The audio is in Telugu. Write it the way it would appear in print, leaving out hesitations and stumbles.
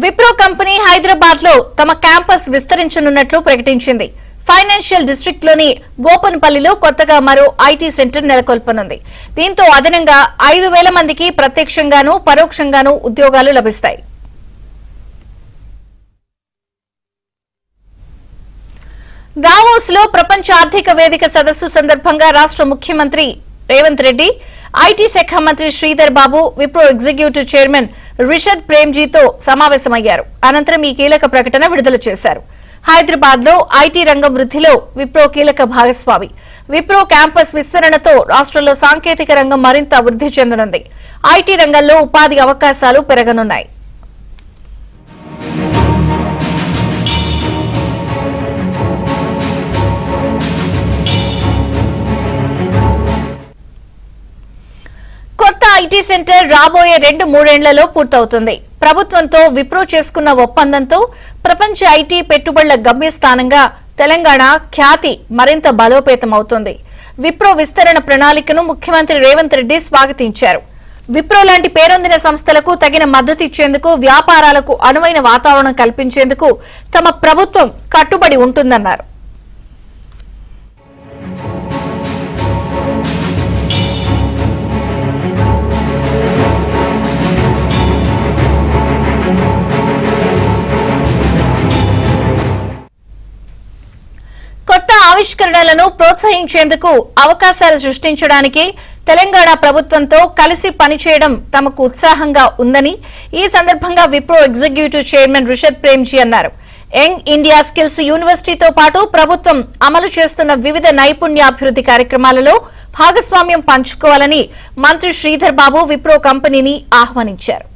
విప్రో కంపెనీ హైదరాబాద్ లో తమ క్యాంపస్ విస్తరించనున్నట్లు ప్రకటించింది. ఫైనాన్షియల్ డిస్ట్రిక్ట్ లోని గోపన్పల్లిలో కొత్తగా మరో ఐటీ సెంటర్ నెలకొల్పనుంది. దీంతో అదనంగా 5,000 మందికి ప్రత్యక్షంగానూ పరోక్షంగానూ ఉద్యోగాలు లభిస్తాయి. దావోస్ లో ప్రపంచ ఆర్థిక వేదిక సదస్సు సందర్భంగా రాష్ట్ర ముఖ్యమంత్రి రేవంత్ రెడ్డి, ఐటీ శాఖ మంత్రి శ్రీధర్ బాబు, విప్రో ఎగ్జిక్యూటివ్ చైర్మన్ రిషద్ ప్రేమ్జీతో సమావేశమయ్యారు. అనంతరం ఈ కీలక ప్రకటన విడుదల చేశారు. హైదరాబాద్ లో ఐటీ రంగం వృద్ధిలో విప్రో కీలక భాగస్వామి. విప్రో క్యాంపస్ విస్తరణతో రాష్ట్రంలో సాంకేతిక రంగం మరింత వృద్ధి చెందనుంది. ఐటీ రంగంలో ఉపాధి అవకాశాలు పెరగనున్నాయి. కొత్త ఐటీ సెంటర్ రాబోయే 2-3 ఏళ్లలో పూర్తవుతుంది. ప్రభుత్వంతో విప్రో చేసుకున్న ఒప్పందంతో ప్రపంచ ఐటీ పెట్టుబడుల గమ్యస్థానంగా తెలంగాణ ఖ్యాతి మరింత బలోపేతమవుతుంది. విప్రో విస్తరణ ప్రణాళికను ముఖ్యమంత్రి రేవంత్ రెడ్డి స్వాగతించారు. విప్రో లాంటి పేరొందిన సంస్థలకు తగిన మద్దతు ఇచ్చేందుకు, వ్యాపారాలకు అనువైన వాతావరణం కల్పించేందుకు తమ ప్రభుత్వం కట్టుబడి ఉంటుందన్నారు. ఆవిష్కరణలను ప్రోత్సహించేందుకు, అవకాశాలు సృష్టించడానికి తెలంగాణ ప్రభుత్వంతో కలిసి పనిచేయడం తమకు ఉత్సాహంగా ఉందని ఈ సందర్భంగా విప్రో ఎగ్జిక్యూటివ్ చైర్మన్ రిషద్ ప్రేమ్జీ అన్నారు. యంగ్ ఇండియా స్కిల్స్ యూనివర్సిటీతో పాటు ప్రభుత్వం అమలు చేస్తున్న వివిధ నైపుణ్యాభివృద్ది కార్యక్రమాలలో భాగస్వామ్యం పంచుకోవాలని మంత్రి శ్రీధర్ బాబు విప్రో కంపెనీని ఆహ్వానించారు.